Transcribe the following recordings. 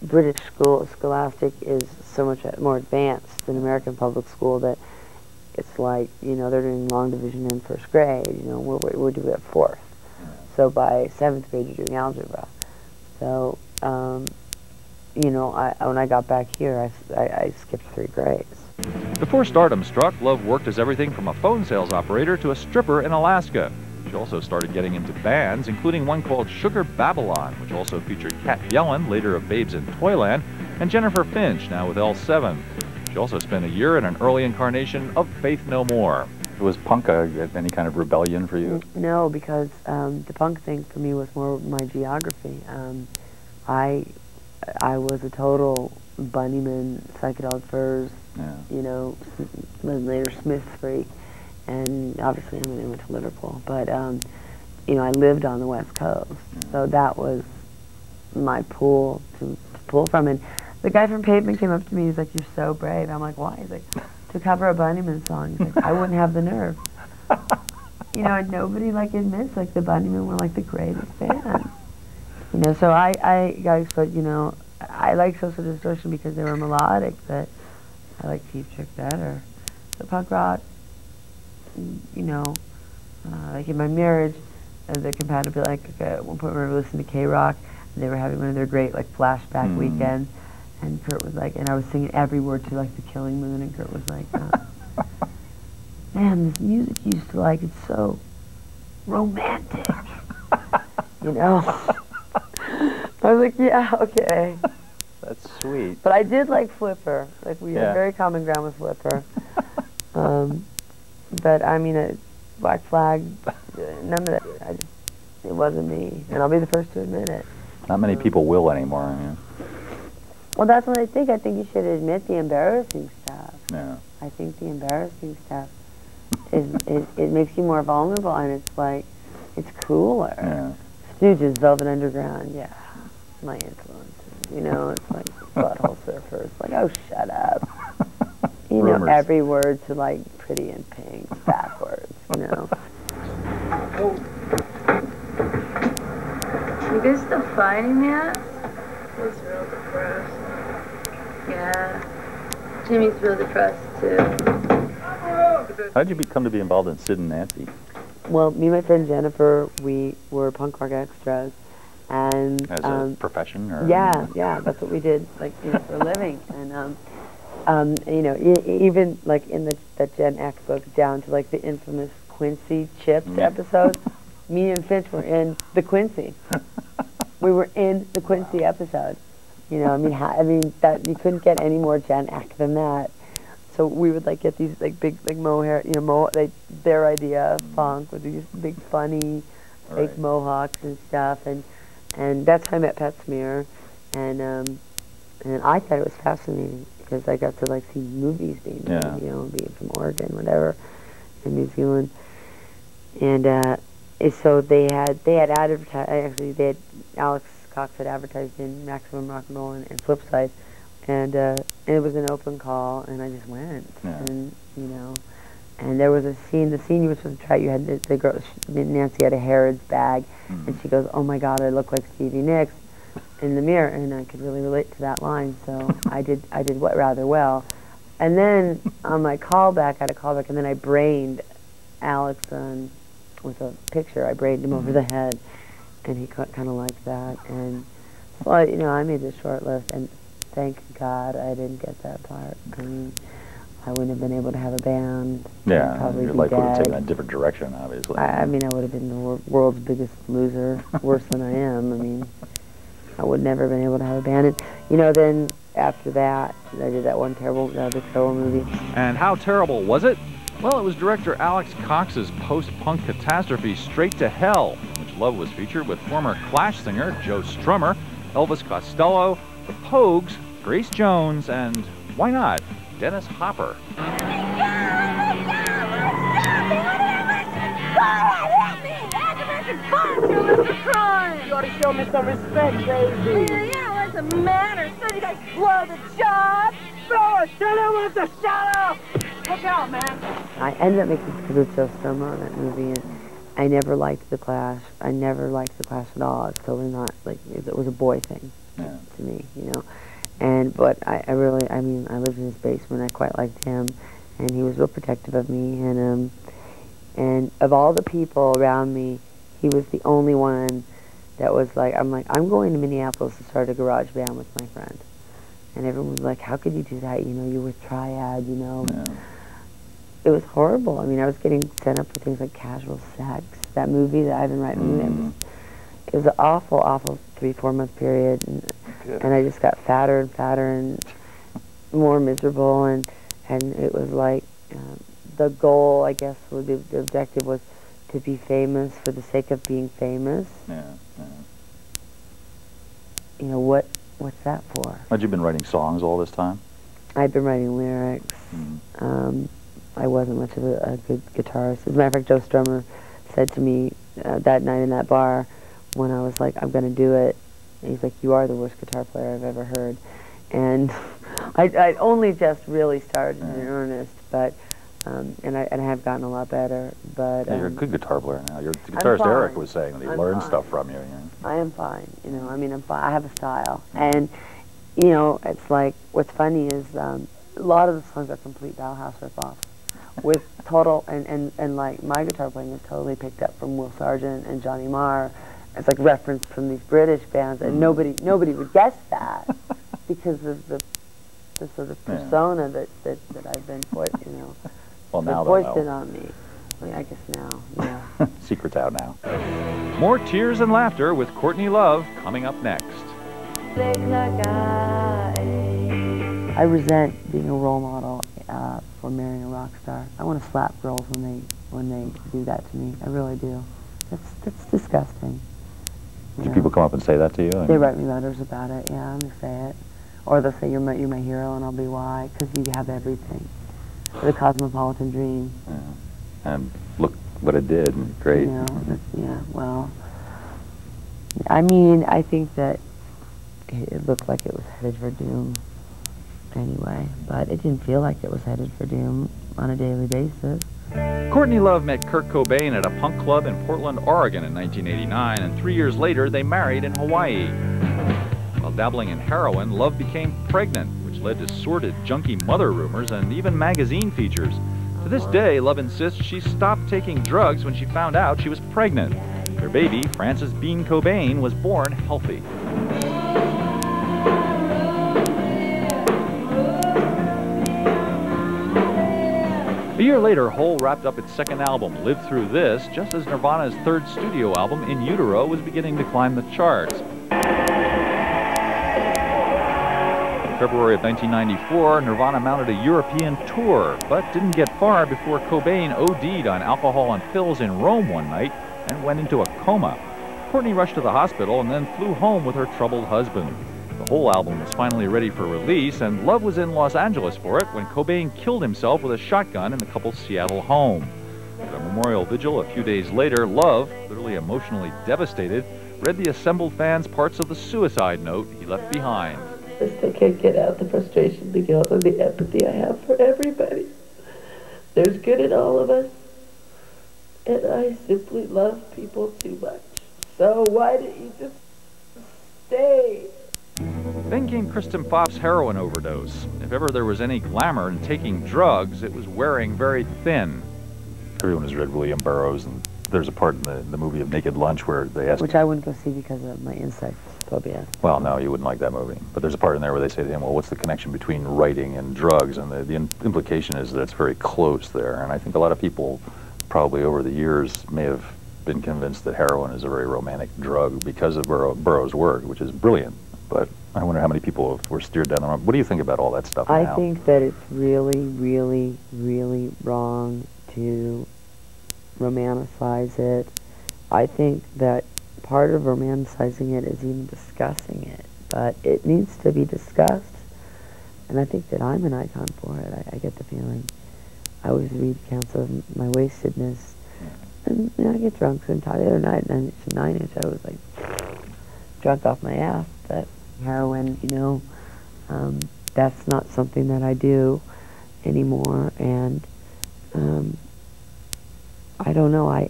British scholastic is so much more advanced than American public school that it's like, you know, they're doing long division in first grade, you know, we're doing it fourth. So by 7th grade you're doing algebra. So, you know, when I got back here, I skipped 3 grades. Before stardom struck, Love worked as everything from a phone sales operator to a stripper in Alaska. She also started getting into bands, including one called Sugar Babylon, which also featured Kat Yellen, later of Babes in Toyland, and Jennifer Finch, now with L7. She also spent a year in an early incarnation of Faith No More. Was punk any kind of rebellion for you? No, because the punk thing for me was more my geography. I was a total bunnyman, psychedelic furs, you know, later Smith freak, and obviously I went to Liverpool, but you know, I lived on the West Coast, so that was my pool to pull from. And the guy from Pavement came up to me, he's like, "You're so brave." I'm like, "Why?" He's like, "To cover a Bunnyman song." He's like, "I wouldn't have the nerve." You know, and nobody like admits like the Bunnymen were like the greatest band. You know, so I got exposed, you know, I like Social Distortion because they were melodic, but I like Cheap Trick better. The punk rock, you know, like in my marriage, the compatibility, like at one point we were listening to K-Rock, and they were having one of their great like flashback weekends, and Kurt was like, and I was singing every word to like The Killing Moon, and Kurt was like, "Man, this music you used to like, it's so romantic," you know? I was like, "Yeah, okay." That's sweet. But I did like Flipper. Like, we had very common ground with Flipper. But I mean, Black Flag, none of that. It wasn't me, and I'll be the first to admit it. Not many people will anymore. I mean. Well, that's what I think. I think you should admit the embarrassing stuff. Yeah. I think the embarrassing stuff it makes you more vulnerable, and it's like, it's cooler. Yeah. Stooges, Velvet Underground, yeah, my influences. You know, it's like Butthole Surfers. Like, oh, shut up. You know, every word to like Pretty in Pink backwards. You know. You guys still fighting yet? He's real depressed. Yeah. Jimmy's real depressed too. How did you come to be involved in Sid and Nancy? Well, me and my friend Jennifer, we were punk rock extras, and as a profession, or yeah, that's what we did, like, you know, for a living. And you know, even like in the Gen X book, down to like the infamous Quincy Chips episode, me and Finch were in the Quincy. We were in the Quincy episode. You know, I mean that you couldn't get any more Gen X than that. So we would like get these like big like mohair, you know, like their idea of funk with these big funny fake mohawks and stuff, and that's how I met Pat Smear, and I thought it was fascinating because I got to like see movies being made, you know, being from Oregon, whatever, in New Zealand, and so they had advertised. Actually, Alex Cox had advertised in Maximum Rock and Roll and Flipside. And it was an open call, and I just went, and you know, and there was a scene. The scene you were supposed to try. You had the girl. Nancy had a Harrods bag, and she goes, "Oh my God, I look like Stevie Nicks in the mirror," and I could really relate to that line. So I did what rather well. And then on my callback, I had a callback, and then I brained Alex with a picture. I brained him over the head, and he kind of liked that. And well, you know, I made the short list, and thank God I didn't get that part. I mean, I wouldn't have been able to have a band. Yeah, probably your be life would have dead. taken a different direction, obviously. I mean, I would have been the world's biggest loser, worse than I am. I mean, I would never have been able to have a band. And, you know, then after that, I did that one the terrible movie. And how terrible was it? Well, it was director Alex Cox's post-punk catastrophe Straight to Hell, which Love was featured with former Clash singer Joe Strummer, Elvis Costello, the Pogues, Grace Jones, and, why not, Dennis Hopper. You ought to show me some respect, baby. Yeah, what's the matter? So you guys blow the job? Blow it! Tell him with the shadow! Look out, man! I ended up making because of Joe Strummer on that movie, and I never liked The Clash. I never liked The Clash at all. It's totally not, like, it was a boy thing. to me, you know. But I really, I mean, I lived in his basement. I quite liked him, and he was real protective of me. And of all the people around me, he was the only one that was like, I'm going to Minneapolis to start a garage band with my friend. And everyone was like, how could you do that? You know, you're with Triad, you know. Yeah. It was horrible. I mean, I was getting sent up for things like Casual Sex, that movie that I've been writing. It was an awful, awful 3-4 month period. And I just got fatter and fatter and more miserable. And it was like, the goal, I guess, the objective was to be famous for the sake of being famous. Yeah. You know, what's that for? Had you been writing songs all this time? I'd been writing lyrics. I wasn't much of a good guitarist. As a matter of fact, Joe Strummer said to me that night in that bar when I was like, I'm going to do it. And he's like, you are the worst guitar player I've ever heard. And I'd only just really started in earnest, but and I have gotten a lot better. But yeah, you're a good guitar player now. Your guitarist Eric was saying that he learned stuff from you. I am fine. You know, I mean, I'm fine. I have a style, and you know, it's like what's funny is a lot of the songs are complete Bauhaus ripoffs, with total and like my guitar playing is totally picked up from Will Sargent and Johnny Marr. It's like referenced from these British bands, and nobody would guess that because of the sort of persona that I've been put, you know. Well, now foisted on me. I mean, I guess now, yeah. Secret's out now. More tears and laughter with Courtney Love coming up next. I resent being a role model for marrying a rock star. I want to slap girls when they do that to me. I really do. That's disgusting. Do people come up and say that to you? They write me letters about it. Yeah, I'm gonna say it. Or they'll say you're my hero, and I'll be why? Because you have everything. The cosmopolitan dream. Yeah. And look what it did. Great. You know, yeah. Well, I mean, I think that it looked like it was headed for doom. Anyway, but it didn't feel like it was headed for doom on a daily basis. Courtney Love met Kurt Cobain at a punk club in Portland, Oregon in 1989, and 3 years later they married in Hawaii. While dabbling in heroin, Love became pregnant, which led to sordid, junky mother rumors and even magazine features. To this day, Love insists she stopped taking drugs when she found out she was pregnant. Their baby, Frances Bean Cobain, was born healthy. A year later, Hole wrapped up its second album, Live Through This, just as Nirvana's third studio album, In Utero, was beginning to climb the charts. In February of 1994, Nirvana mounted a European tour, but didn't get far before Cobain OD'd on alcohol and pills in Rome one night and went into a coma. Courtney rushed to the hospital and then flew home with her troubled husband. The whole album was finally ready for release, and Love was in Los Angeles for it when Cobain killed himself with a shotgun in the couple's Seattle home. At a memorial vigil a few days later, Love, clearly emotionally devastated, read the assembled fans parts of the suicide note he left behind. I still can't get out the frustration, the guilt, and the empathy I have for everybody. There's good in all of us, and I simply love people too much. So why didn't you just stay? Then came Kristen Pfaff's heroin overdose. If ever there was any glamour in taking drugs, it was wearing very thin. Everyone has read William Burroughs, and there's a part in the movie of Naked Lunch where they ask... Which I wouldn't go see because of my insect phobia. Well, no, you wouldn't like that movie. But there's a part in there where they say to him, well, what's the connection between writing and drugs? And the implication is that it's very close there. And I think a lot of people probably over the years may have been convinced that heroin is a very romantic drug because of Burroughs' work, which is brilliant. But I wonder how many people were steered down the wrong. What do you think about all that stuff now? I think that it's really, really, really wrong to romanticize it. I think that part of romanticizing it is even discussing it. But it needs to be discussed. And I think that I'm an icon for it. I get the feeling. I always read accounts of my wastedness. And you know, I get drunk sometimes. The other night, and it's a 9-inch, I was like drunk off my ass. But heroin, you know, that's not something that I do anymore. And I don't know.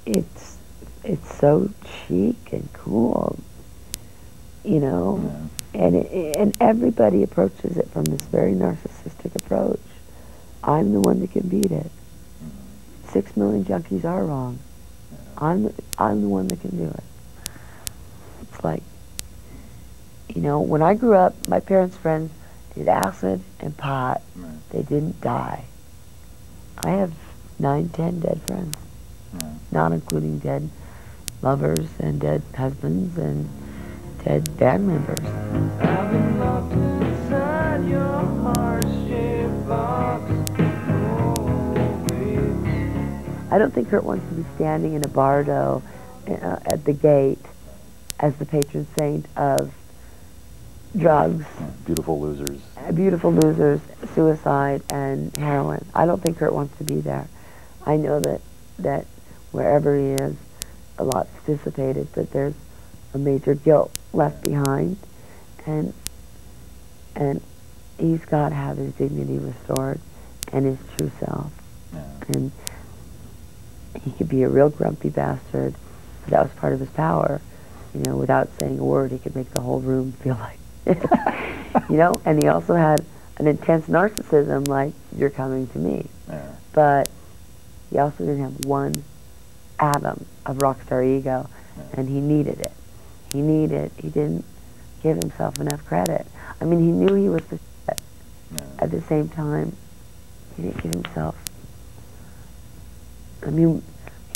It's so chic and cool you know, and everybody approaches it from this very narcissistic approach. I'm the one that can beat it. 6 million junkies are wrong. I'm the one that can do it. It's like, you know, when I grew up, my parents' friends did acid and pot. They didn't die. I have 9, 10 dead friends, not including dead lovers and dead husbands and dead band members. I've been locked inside your heart-shaped box. I don't think Kurt wants to be standing in a bardo at the gate as the patron saint of drugs. Beautiful losers. Beautiful losers, suicide, and heroin. I don't think Kurt wants to be there. I know that wherever he is, a lot's dissipated, but there's a major guilt left behind, and he's got to have his dignity restored and his true self. And he could be a real grumpy bastard. That was part of his power. You know, without saying a word, he could make the whole room feel like, you know. And he also had an intense narcissism, like, you're coming to me. But he also didn't have one atom of rock star ego, and he needed it. He didn't give himself enough credit. I mean, he knew he was the shit. At the same time, he didn't give himself. I mean,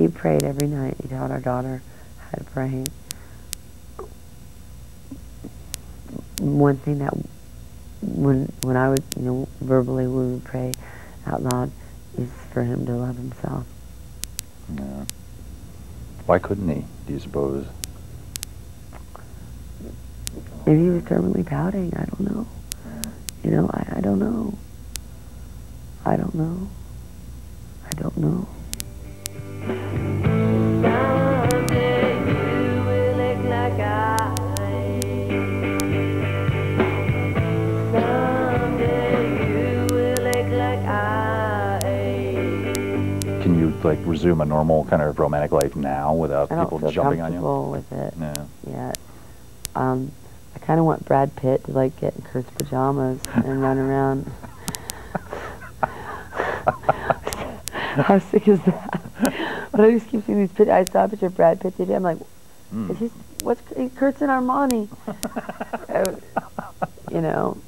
he prayed every night. He taught our daughter how to pray. One thing that, when I would, you know, verbally we would pray out loud, is for him to love himself. Yeah. Why couldn't he, do you suppose? Maybe he was terminally pouting. I don't know. You know, I don't know. I don't know. I don't know. Can you, like, resume a normal kind of romantic life now without people jumping on you? I don't feel comfortable with it yet. I kind of want Brad Pitt to, like, get in Kurt's pajamas and run around. How sick is that? But I just keep seeing these pictures. I saw a picture of Brad Pitt today. I'm like, Kurt's in Armani? You know,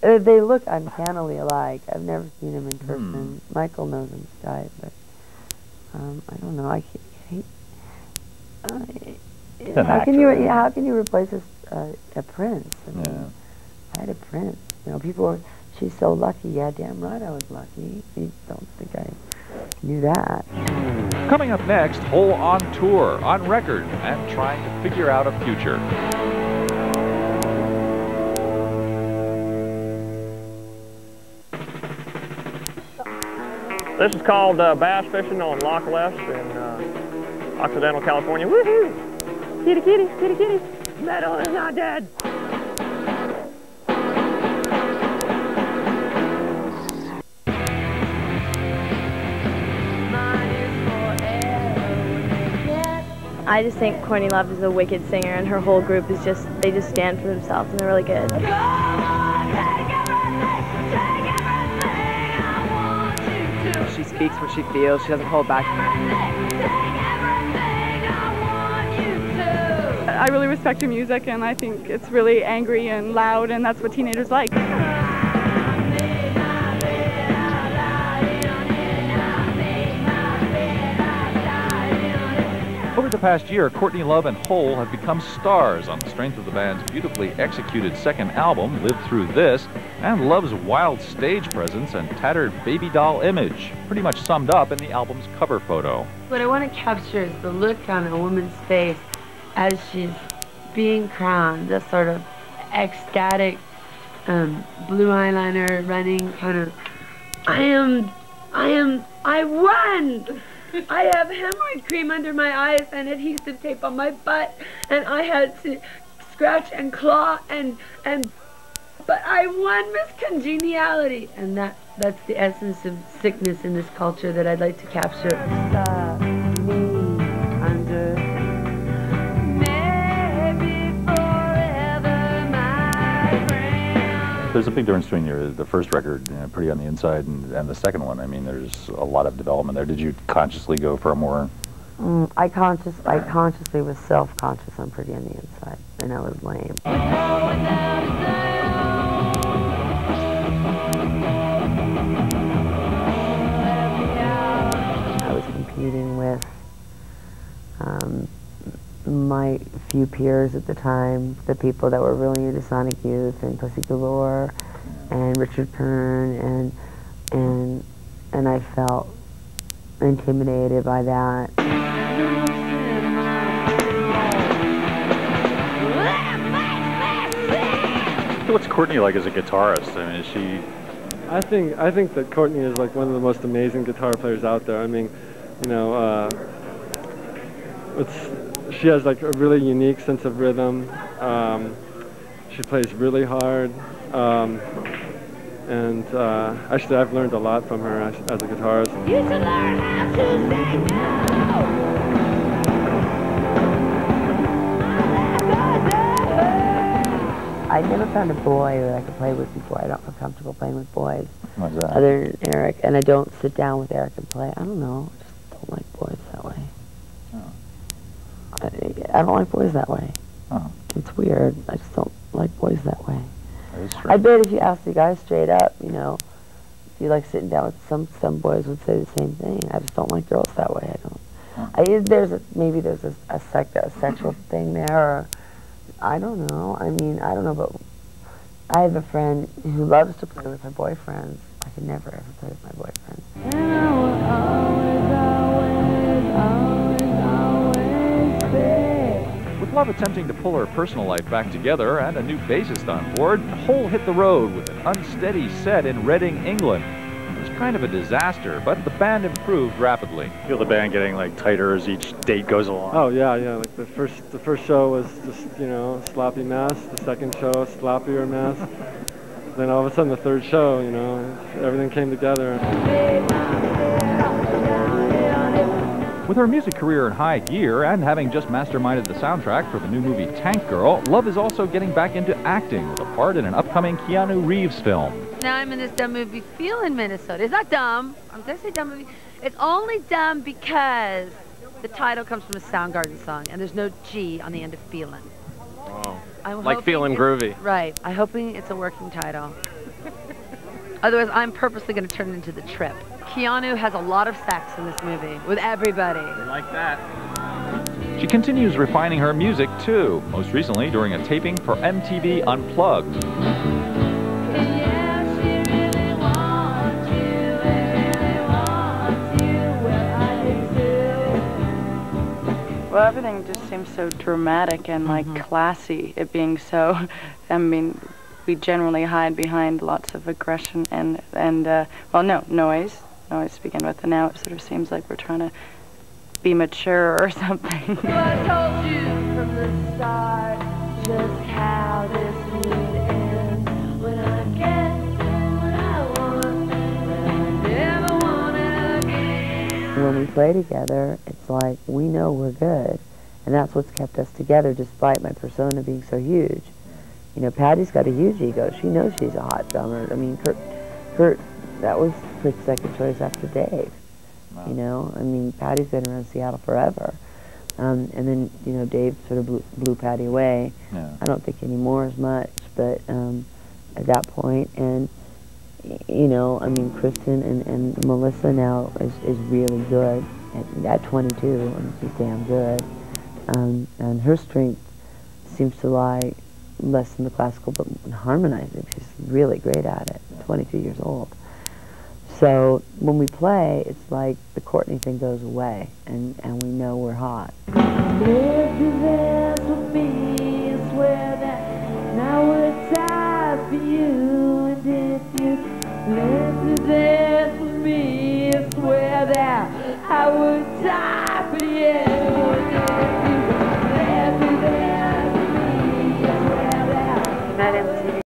they look uncannily alike. I've never seen him in person. Michael knows him, Skype, but I don't know. How can you replace a prince? I mean, I had a prince. You know, people were, she's so lucky. Yeah, damn right I was lucky. You don't think I knew that. Coming up next, Hole on tour, on record, and trying to figure out a future. This is called bass fishing on Loch West in Occidental, California. Woohoo! Kitty, kitty, kitty, kitty. Metal is not dead. I just think Courtney Love is a wicked singer, and her whole group is just, they just stand for themselves, and they're really good. She speaks what she feels. She doesn't hold back. I really respect her music, and I think it's really angry and loud, and that's what teenagers like. Over the past year, Courtney Love and Hole have become stars on the strength of the band's beautifully executed second album, Live Through This, and Love's wild stage presence and tattered baby doll image, pretty much summed up in the album's cover photo. What I want to capture is the look on a woman's face as she's being crowned, the sort of ecstatic blue eyeliner running kind of, I won! I have hemorrhoid cream under my eyes and adhesive tape on my butt, and I had to scratch and claw but I won Miss Congeniality, and that's the essence of sickness in this culture that I'd like to capture. There's a big difference between the first record, Pretty on the Inside, and the second one. I mean, there's a lot of development there. Did you consciously go for a more... I consciously was self-conscious on Pretty on the Inside, and I was lame. I was competing with my few peers at the time, the people that were really into Sonic Youth and Pussy Galore and Richard Kern, and I felt intimidated by that. What's Courtney like as a guitarist? I mean, is she... I think that Courtney is like one of the most amazing guitar players out there. I mean, you know, she has like a really unique sense of rhythm. She plays really hard, and actually I've learned a lot from her as a guitarist. You should learn how to say no. I never found a boy that I could play with before. I don't feel comfortable playing with boys. What's that? Other than Eric, and I don't sit down with Eric and play. I don't know. I just don't like boys that way. Oh. I don't like boys that way. Oh. It's weird. I just don't like boys that way. That is I bet if you ask the guys straight up, you know, if you like sitting down with some boys would say the same thing. I just don't like girls that way. I don't. Maybe there's a sexual thing there, or I don't know. I mean, I don't know, but I have a friend who loves to play with her boyfriends. I could never ever play with my boyfriends. And I will always stay. With Love attempting to pull her personal life back together and a new bassist on board, Hole hit the road with an unsteady set in Reading, England. It was kind of a disaster, but the band improved rapidly. You feel the band getting like tighter as each date goes along? Oh yeah. Like the first show was just, you know, sloppy mess. The second show, sloppier mess. Then all of a sudden the third show, you know, everything came together. With her music career in high gear and having just masterminded the soundtrack for the new movie Tank Girl, Love is also getting back into acting with a part in an upcoming Keanu Reeves film. Now I'm in this dumb movie, Feelin', Minnesota. It's not dumb. I'm going to say dumb movie. It's only dumb because the title comes from a Soundgarden song, and there's no G on the end of Feelin'. Oh. I'm Like Feelin' Groovy. Right. I'm hoping it's a working title. Otherwise, I'm purposely going to turn it into The Trip. Keanu has a lot of sex in this movie with everybody. We like that. She continues refining her music, too, most recently during a taping for MTV Unplugged. Well, everything just seems so dramatic and like classy, it being so. I mean, we generally hide behind lots of aggression and well, no, noise to begin with, and now it sort of seems like we're trying to be mature or something. I told you from the start just how this would end. When I get what I want, I never want it again. When we play together, it's like we know we're good, and that's what's kept us together despite my persona being so huge. You know, Patty's got a huge ego. She knows she's a hot drummer. I mean, Kurt, that was Kurt's second choice after Dave. Wow. You know, I mean, Patty's been around Seattle forever. And then, you know, Dave sort of blew Patty away. Yeah. I don't think anymore as much, but at that point, and, you know, I mean, Kristen and Melissa now is really good at 22, and she's damn good. And her strength seems to lie less in the classical, but in harmonizing. She's really great at it, 22 years old. So when we play, it's like the Courtney thing goes away, and we know we're hot. If you dance with me,